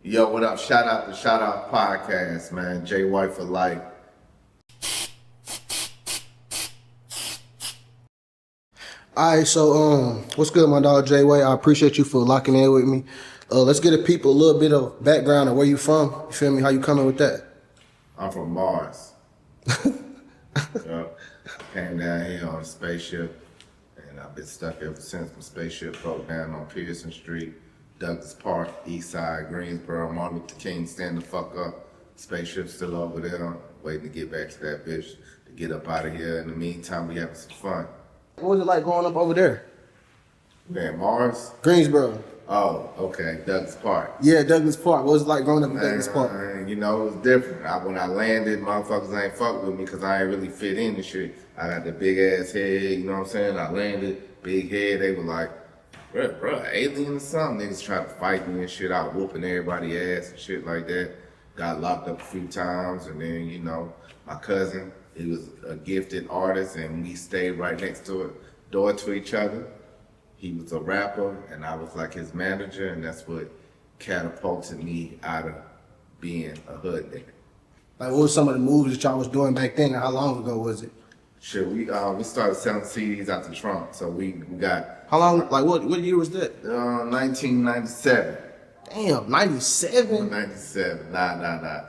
Yo, what up? Shout out to Shotoff Podcast, man. Jay White for life. All right, so what's good, my dog Jay Way? I appreciate you for locking in with me. Let's get the people a little bit of background of where you from. You feel me? How you coming with that? I'm from Mars. Yup. Came down here on a spaceship, and I've been stuck ever since. My spaceship broke down on Pearson Street, Douglas Park, East Side, Greensboro. Martin Luther King, stand the fuck up. Spaceship's still over there, waiting to get back to that bitch to get up out of here. In the meantime, we having some fun. What was it like growing up over there? Man, Mars? Greensboro. Oh, okay. Douglas Park. Yeah, Douglas Park. What was it like growing up in Douglas Park? You know, it was different. When I landed, motherfuckers ain't fuck with me because I ain't really fit in and shit. I got the big ass head, you know what I'm saying? I landed, big head. They were like, bro, alien or something. Niggas trying to fight me and shit. I was whooping everybody ass and shit like that. Got locked up a few times, and then, you know, my cousin, he was a gifted artist, and we stayed right next door to each other. He was a rapper, and I was like his manager, and that's what catapulted me out of being a hood nigga. Like, what was some of the moves that y'all was doing back then, and how long ago was it? Shit, we started selling CDs out the trunk, so we got... How long, like what year was that? 1997. Damn, 97? 97, nah.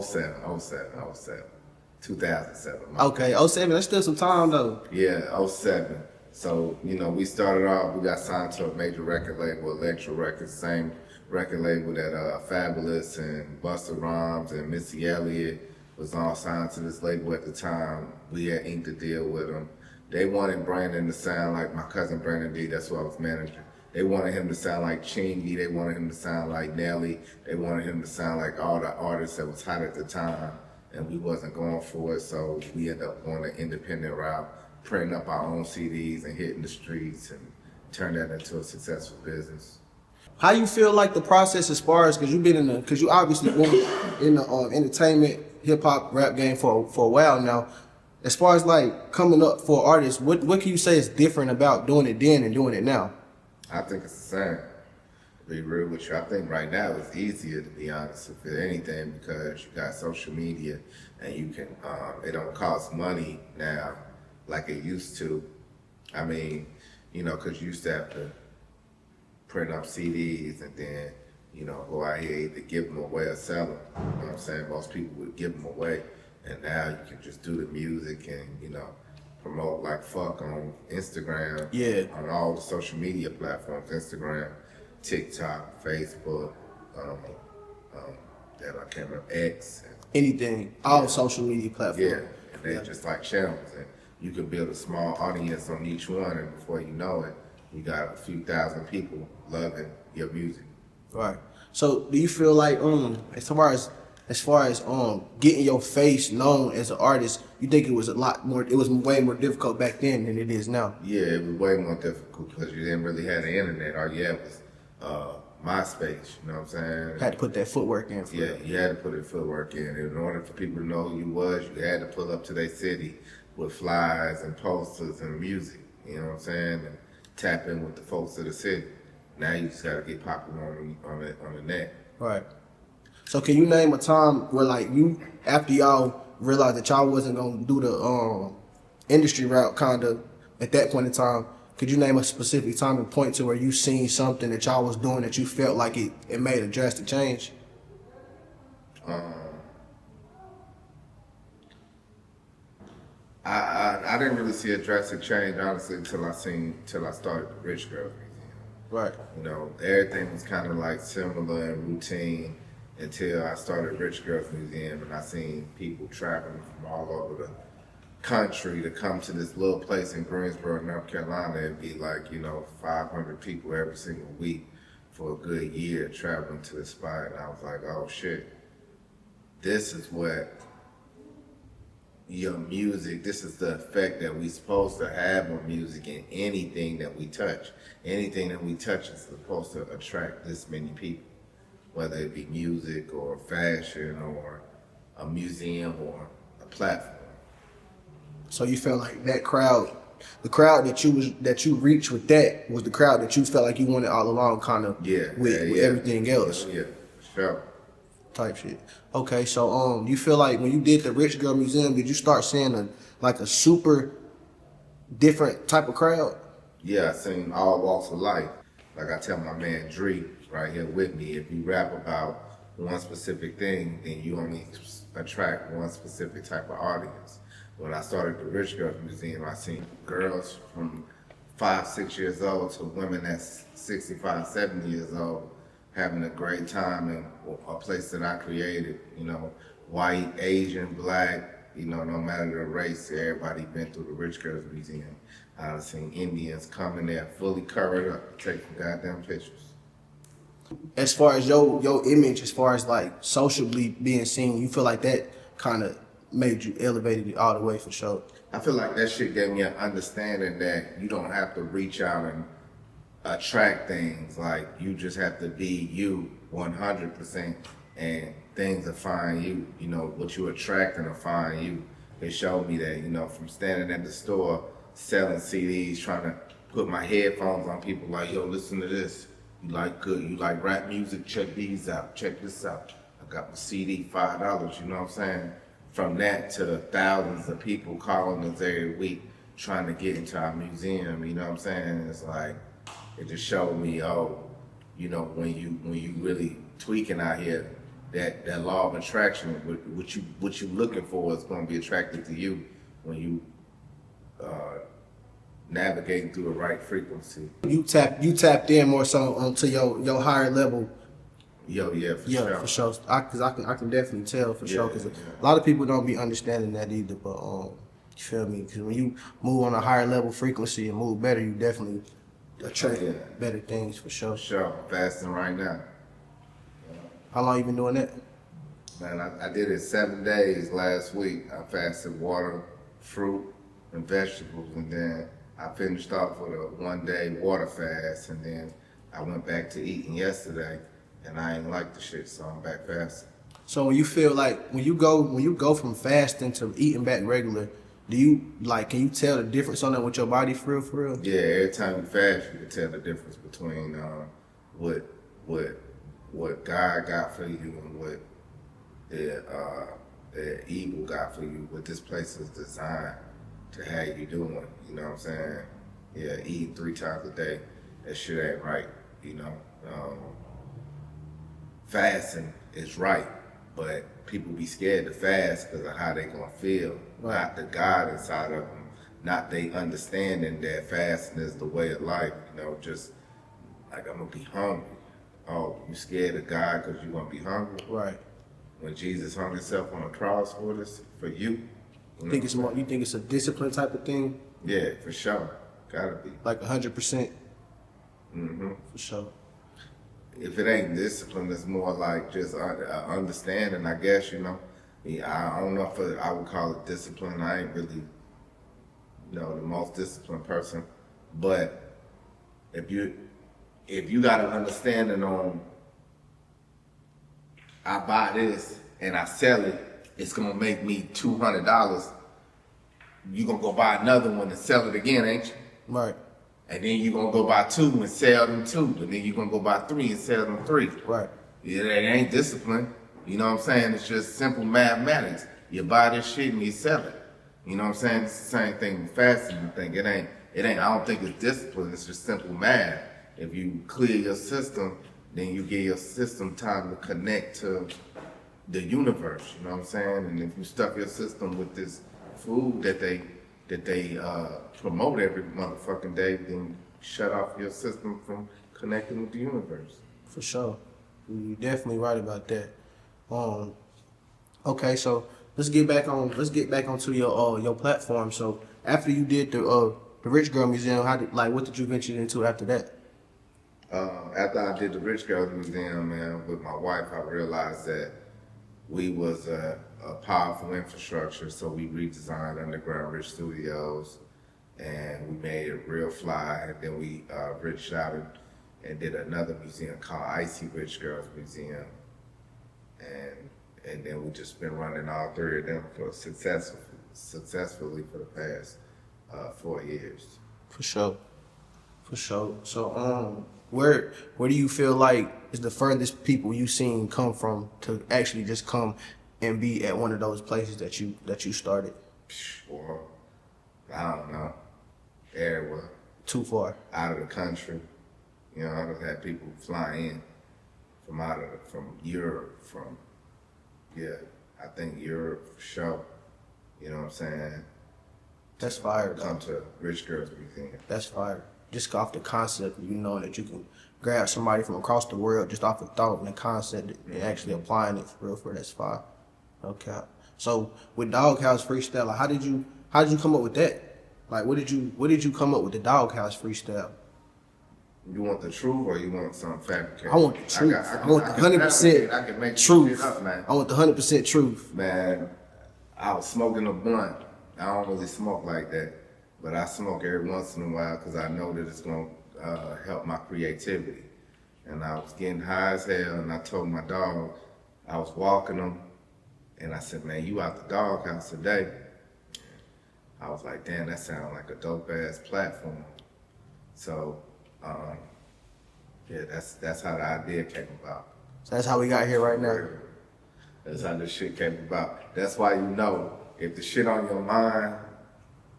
07. 2007. Okay, 07, that's still some time though. Yeah, 07. So, you know, we started off, we got signed to a major record label, Electro Records, same record label that Fabulous and Busta Rhymes and Missy Elliott was all signed to this label at the time. We had inked a deal with them. They wanted Brandon to sound like my cousin Brandon D, that's who I was managing. They wanted him to sound like Chingy, they wanted him to sound like Nelly, they wanted him to sound like all the artists that was hot at the time, and we wasn't going for it, so we ended up going the independent route, printing up our own CDs and hitting the streets and turned that into a successful business. How you feel like the process as far as, because you obviously been in the entertainment, hip hop, rap game for a while now. As far as like coming up for artists, what can you say is different about doing it then and doing it now? I think it's the same. To be real with you, I think right now it's easier, to be honest, if anything, because you got social media and you can, it don't cost money now like it used to. I mean, you know, because you used to have to print up CDs and then, you know, go out here either give them away or sell them. You know what I'm saying? Most people would give them away. And now you can just do the music and, you know, promote like fuck on Instagram. Yeah. On all the social media platforms, Instagram, TikTok, Facebook, that I can't remember, X. Anything, all social media platforms. Yeah, and they're just like channels. And you can build a small audience on each one, and before you know it, you got a few thousand people loving your music. Right. So do you feel like as far as getting your face known as an artist, you think it was way more difficult back then than it is now? Yeah, it was way more difficult because you didn't really have the internet. All you had was MySpace, you know what I'm saying? Had to put that footwork in. Yeah, you had to put the footwork in. In order for people to know who you was, you had to pull up to their city with flyers and posters and music, you know what I'm saying? And tap in with the folks of the city. Now you just gotta get popular on the net. Right. So can you name a time where like you, after y'all realized that y'all wasn't gonna do the industry route kind of at that point in time, could you name a specific time and point to where you seen something that y'all was doing that you felt like it made a drastic change? I didn't really see a drastic change, honestly, until I started the Rich Girls Museum. Right. You know, everything was kind of like similar and routine until I started Rich Girls Museum, and I seen people traveling from all over the country to come to this little place in Greensboro, North Carolina. It'd be like, you know, 500 people every single week for a good year traveling to the spot. And I was like, oh shit, this is what your music, this is the effect that we supposed to have on music and anything that we touch. Anything that we touch is supposed to attract this many people, whether it be music or fashion or a museum or a platform. So you felt like that crowd, the crowd that you reached with that was the crowd that you felt like you wanted all along, kind of with everything else. Yeah, sure. type shit. Okay, so you feel like when you did the Rich Girl Museum, did you start seeing a super different type of crowd? Yeah, I seen all walks of life. Like I tell my man Dree right here with me, if you rap about one specific thing, then you only attract one specific type of audience. When I started the Rich Girls Museum, I seen girls from 5, 6 years old to women that's 65, 70 years old having a great time in a place that I created. You know, white, Asian, black, you know, no matter the race, everybody been through the Rich Girls Museum. I've seen Indians come in there fully covered up, taking goddamn pictures. As far as your image, as far as like socially being seen, you feel like that kind of made you elevated it all the way for sure. I feel like that shit gave me an understanding that you don't have to reach out and attract things. Like, you just have to be you 100%, and things will find you. You know, what you attract will find you. It showed me that, you know, from standing at the store selling CDs, trying to put my headphones on people like, yo, listen to this. You like good, you like rap music, check these out, check this out. I got my CD, $5, you know what I'm saying? From that to thousands of people calling us every week trying to get into our museum, you know what I'm saying? It's like, it just showed me, oh, you know, when you really tweaking out here, that law of attraction, what you looking for is going to be attracted to you when you navigating through the right frequency. You tapped in more so onto your higher level. Yeah, For sure. I can definitely tell for sure, because yeah. a lot of people don't be understanding that either. But you feel me? Because when you move on a higher level frequency and move better, you definitely attract better things for sure. For sure. I'm fasting right now. How long you been doing that? Man, I did it 7 days last week. I fasted water, fruit, and vegetables, and then I finished off with a 1-day water fast, and then I went back to eating yesterday, and I ain't like the shit, so I'm back fasting. So when you feel like when you go from fasting to eating back regular, do you can you tell the difference on that with your body for real? Yeah, every time you fast, you can tell the difference between what God got for you and what the evil got for you. What this place is designed to have you doing, you know what I'm saying? Yeah, eating 3 times a day, that shit ain't right, you know. Fasting is right, but people be scared to fast because of how they gonna feel, not the God inside of them, not they understanding that fasting is the way of life, you know, just like, I'm gonna be hungry. Oh, you scared of God because you gonna be hungry? Right. When Jesus hung himself on the cross for this, for you. You think it's more? You think it's a discipline type of thing? Yeah, for sure. Gotta be. Like 100%. Mm-hmm. For sure. If it ain't discipline, it's more like just understanding, I guess, you know. Yeah, I don't know if I would call it discipline. I ain't really, you know, the most disciplined person. But if you got an understanding on, I buy this and I sell it, it's gonna make me $200. You gonna go buy another one and sell it again, ain't you? Right. And then you gonna go buy 2 and sell them 2. And then you gonna go buy 3 and sell them 3. Right. Yeah, it ain't discipline. You know what I'm saying? It's just simple mathematics. You buy this shit and you sell it. You know what I'm saying? It's the same thing with fasting. I think it ain't. I don't think it's discipline. It's just simple math. If you clear your system, then you give your system time to connect to the universe. You know what I'm saying? And if you stuff your system with this food that they promote every motherfucking day, then shut off your system from connecting with the universe. For sure. You're definitely right about that. Okay, so let's get back onto your platform. So after you did the Rich Girl Museum, what did you venture into after that? After I did the Rich Girls Museum, man, with my wife, I realized that we was a powerful infrastructure, so we redesigned Underground Rich Studios, and we made it real fly, and then we reached out and did another museum called Icy Rich Girls Museum, and then we just been running all 3 of them for successfully for the past 4 years. For sure. So where do you feel like is the furthest people you seen come from to actually just come and be at one of those places that you started? Well, I don't know. Everywhere. Too far. Out of the country. You know, I've had people fly in from Europe, I think Europe for sure. You know what I'm saying? That's fire, though. Come to Rich Girls Museum. That's fire. Just off the concept, you know, that you can grab somebody from across the world just off the thought and the concept and actually applying it for real, that's fire. Okay. So with Doghouse Freestyle, like, how did you come up with that? Like, what did you come up with the Doghouse Freestyle? You want the truth or you want something fabricated? I want the truth. I want the 100% truth. I want the 100% truth. Man, I was smoking a blunt. I don't really smoke like that, but I smoke every once in a while because I know that it's going to help my creativity. And I was getting high as hell, and I told my dog, I was walking him, and I said, man, you out the doghouse today. I was like, damn, that sounds like a dope-ass platform. So, yeah, that's how the idea came about. So that's how we got here right now. That's how this shit came about. That's why you know, if the shit on your mind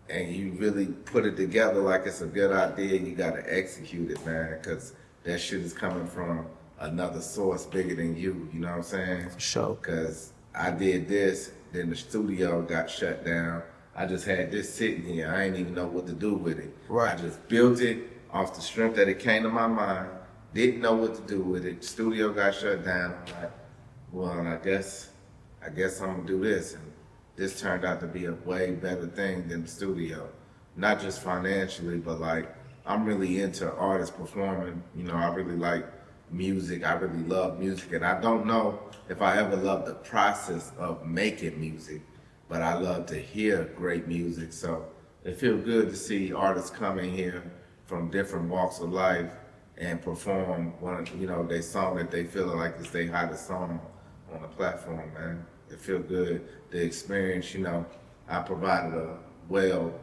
and you really put it together like it's a good idea, you gotta execute it, man, because that shit is coming from another source bigger than you know what I'm saying? For sure. Because I did this, then the studio got shut down. I just had this sitting here. I didn't even know what to do with it. Right. I just built it off the strength that it came to my mind. Didn't know what to do with it. Studio got shut down. I'm like, well, I guess I'm gonna do this. And this turned out to be a way better thing than the studio. Not just financially, but like, I'm really into artists performing. You know, I really like music. I really love music. And I don't know if I ever loved the process of making music, but I love to hear great music. So it feels good to see artists come in here from different walks of life and perform their song that they feel like is their hottest song on the platform, man. It feels good. The experience, I provided a well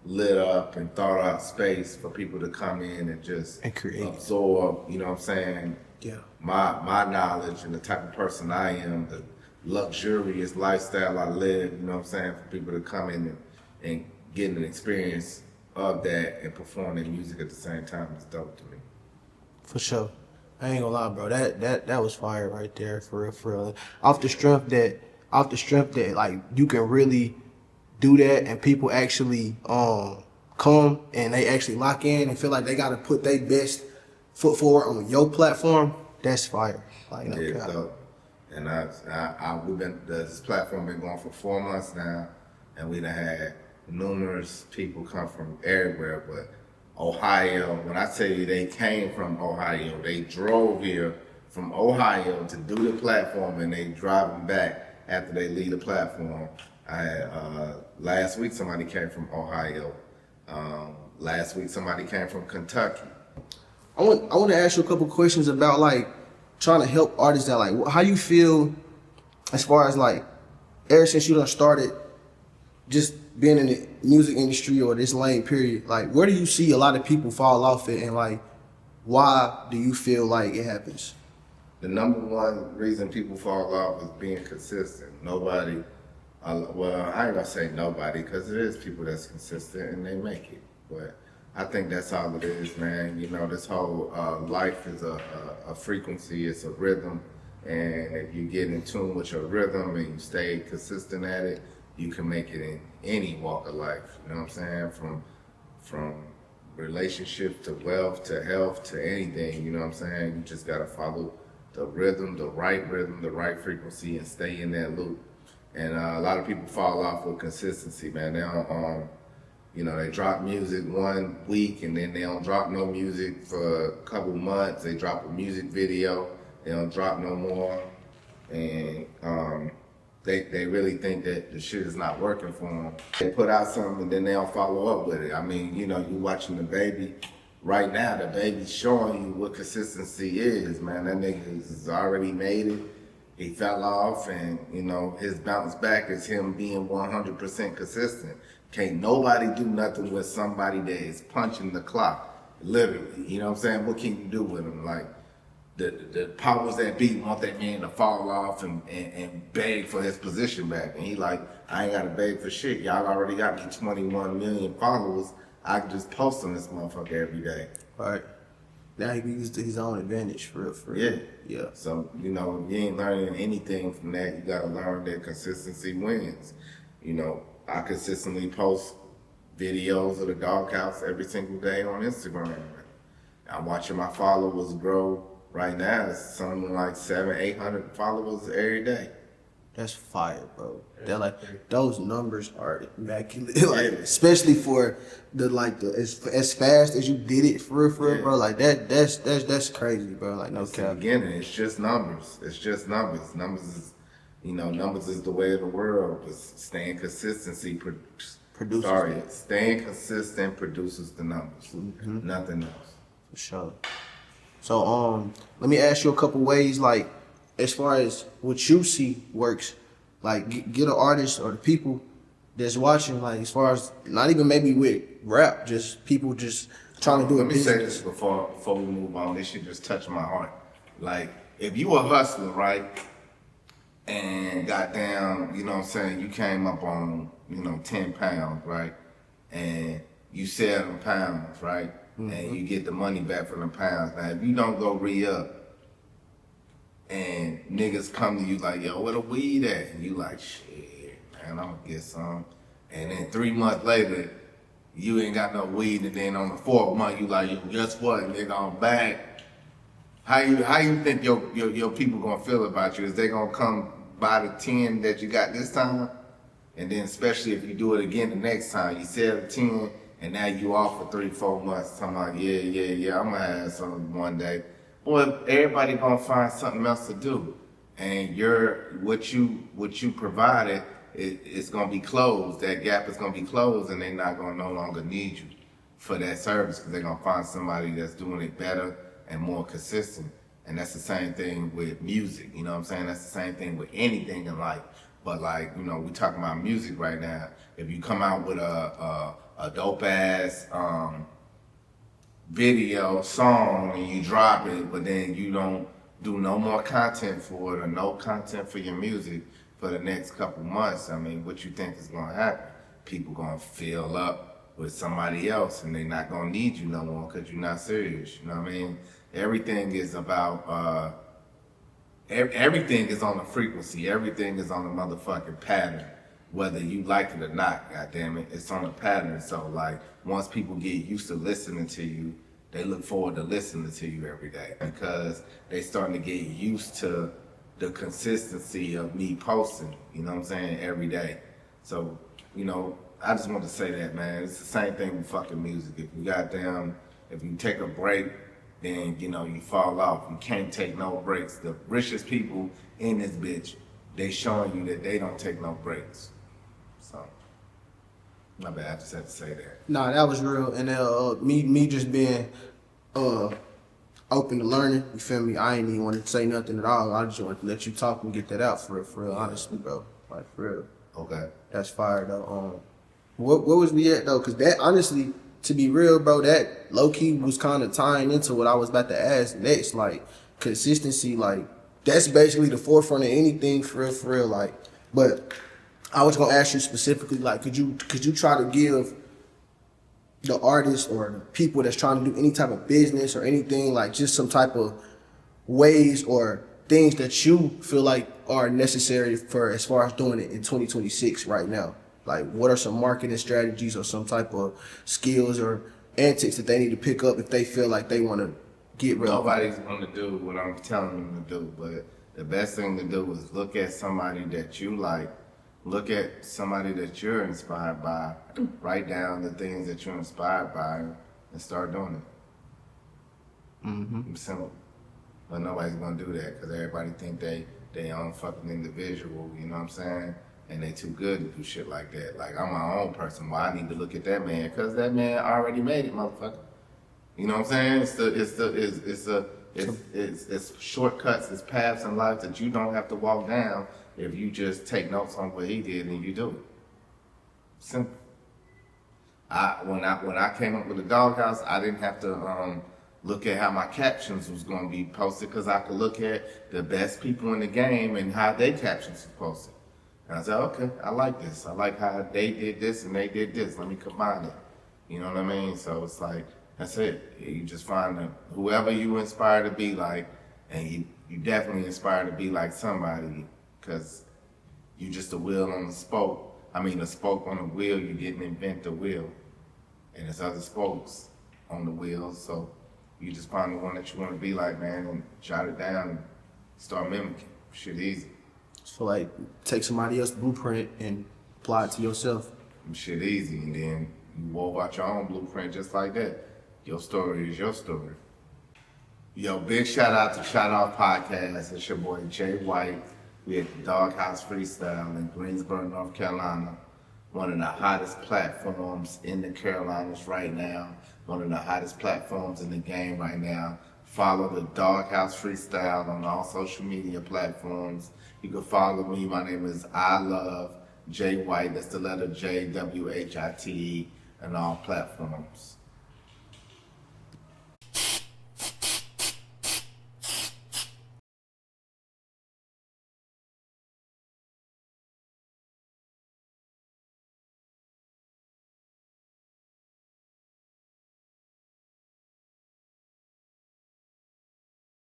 lit up and thought out space for people to come in and just create, absorb, you know what I'm saying? Yeah. My knowledge and the type of person I am, the luxurious lifestyle I live, you know what I'm saying? For people to come in and get an experience of that and performing music at the same time is dope to me. For sure. I ain't gonna lie, bro. That was fire right there, for real. Off the strength that like you can really do that and people actually come and they actually lock in and feel like they gotta put their best foot forward on your platform. That's fire. Like, no Yeah, cap. dope. And this platform been going for 4 months now, and we done had numerous people come from everywhere, but Ohio, when I tell you they came from Ohio, they drove here from Ohio to do the platform, and they driving back after they leave the platform. I had, last week somebody came from Ohio. Last week somebody came from Kentucky. I want to ask you a couple questions about like trying to help artists out. Like, how you feel as far as like ever since you done started just being in the music industry or this lane period, like where do you see a lot of people fall off it, and like why do you feel like it happens? The number one reason people fall off is being consistent. Nobody, well, I ain't gonna say nobody, because it is people that's consistent and they make it. But I think that's all it is, man. This whole life is a frequency, it's a rhythm. And if you get in tune with your rhythm and you stay consistent at it, you can make it in any walk of life. You know what I'm saying? From relationships to wealth to health to anything, you know what I'm saying? You just gotta follow the rhythm, the right frequency, and stay in that loop. And a lot of people fall off with consistency, man. They don't, they drop music 1 week and then they don't drop no music for a couple months. They drop a music video, they don't drop no more. And they really think that the shit is not working for them. They put out something and then they don't follow up with it. I mean, you watching the baby. Right now, the baby's showing you what consistency is, man. That nigga has already made it. He fell off, and, his bounce back is him being 100% consistent. Can't nobody do nothing with somebody that is punching the clock. literally. You know what I'm saying? What can you do with him? Like the powers that be want that man to fall off and beg for his position back. And he like, I ain't gotta beg for shit. Y'all already got me 21 million followers. I can just post on this motherfucker every day. Right. Now he can use to his own advantage for real. Yeah. Yeah. So, you know, you ain't learning anything from that. You gotta learn that consistency wins. You know, I consistently post videos of the doghouse every single day on Instagram. I'm watching my followers grow. Right now, it's something like 700-800 followers every day. That's fire, bro. They're like those numbers are immaculate. Like, especially for as fast as you did it for real, bro. Like that's crazy, bro. Like no cap. Beginning, it's just numbers. It's just numbers. Numbers is, you know, numbers is the way of the world. But staying consistency Produces. Staying consistent produces the numbers. Mm-hmm. Nothing else. For sure. So let me ask you a couple ways, like as far as what you see works, like get an artist or the people that's watching, like as far as not even maybe with rap, just people just trying to do Let a me business. say this before we move on. This shit just touched my heart. Like, if you a hustler, right, and goddamn, you know what I'm saying, you came up on, 10 pounds, right, and you sell them pounds, right, and you get the money back for them pounds. Now, if you don't go re-up, and niggas come to you like, yo, where the weed at? And you like, shit, man, I'm gonna get some. And then 3 months later, you ain't got no weed, and then on the 4th month, you like, yo, guess what, nigga, I'm back. How you think your people gonna feel about you? Is they gonna come buy the 10 that you got this time? And then especially if you do it again the next time, you sell the 10, and now you off for 3-4 months, talking about, yeah, I'm gonna have something one day. Boy, everybody gonna find something else to do, and what you provided it's gonna be closed. That gap is gonna be closed, and they're not gonna no longer need you for that service because they're gonna find somebody that's doing it better and more consistent. And that's the same thing with music. You know what I'm saying? That's the same thing with anything in life. But like, we talking about music right now. If you come out with a dope ass video song and you drop it, but then you don't do no more content for it or no content for your music for the next couple months, I mean, what you think is gonna happen? People gonna fill up with somebody else and they're not gonna need you no more because you're not serious. You know what I mean? Everything is about everything is on the frequency. Everything is on the motherfucking pattern. Whether you like it or not, goddamn it, it's on a pattern. So like, once people get used to listening to you, they look forward to listening to you every day because they starting to get used to the consistency of me posting. You know what I'm saying? Every day. So, I just want to say that, man. It's the same thing with fucking music. If you take a break, then you fall off. You can't take no breaks. The richest people in this bitch, they showing you that they don't take no breaks. So, my bad, I just had to say that. Nah, that was real. And me just being open to learning, you feel me? I ain't even want to say nothing at all. I just want to let you talk and get that out for real, honestly, bro. Like, for real. Okay. That's fire, though. What was we at, though? Because that, honestly, to be real, bro, that low-key was kind of tying into what I was about to ask next. Like, consistency, like, that's basically the forefront of anything, for real, like. But I was gonna ask you specifically, like, could you try to give the artists or the people that's trying to do any type of business or anything, like just some type of ways or things that you feel like are necessary for as far as doing it in 2026 right now? Like, what are some marketing strategies or some type of skills or antics that they need to pick up if they feel like they want to get real? Nobody's going to do what I'm telling them to do, but the best thing to do is look at somebody that you like, look at somebody that you're inspired by, write down the things that you're inspired by, and start doing it. Mm-hmm. It's simple. But nobody's going to do that because everybody think they own fucking individual, you know what I'm saying? And they too good to do shit like that. Like, I'm my own person. Well, I need to look at that man because that man already made it, motherfucker. You know what I'm saying? It's shortcuts, it's paths in life that you don't have to walk down if you just take notes on what he did and you do it. Simple. When I came up with the doghouse, I didn't have to look at how my captions was going to be posted because I could look at the best people in the game and how their captions were posted. And I said, okay, I like this. I like how they did this and they did this. Let me combine it. You know what I mean? So it's like, that's it. You just find whoever you inspire to be like, and you definitely inspire to be like somebody because you just a wheel on the spoke. I mean, a spoke on the wheel, you didn't invent the wheel. And there's other spokes on the wheel, so you just find the one that you want to be like, man, and jot it down and start mimicking. Shit easy. So like, take somebody else's blueprint and apply it to yourself. Shit easy, and then you wove out your own blueprint just like that. Your story is your story. Yo, big shout out to Shotoff Podcast. It's your boy Jay White. We at the Doghouse Freestyle in Greensboro, North Carolina. One of the hottest platforms in the Carolinas right now. One of the hottest platforms in the game right now. Follow the Doghouse Freestyle on all social media platforms. You can follow me. My name is I Love Jay White. That's the letter J, WHITE, on all platforms.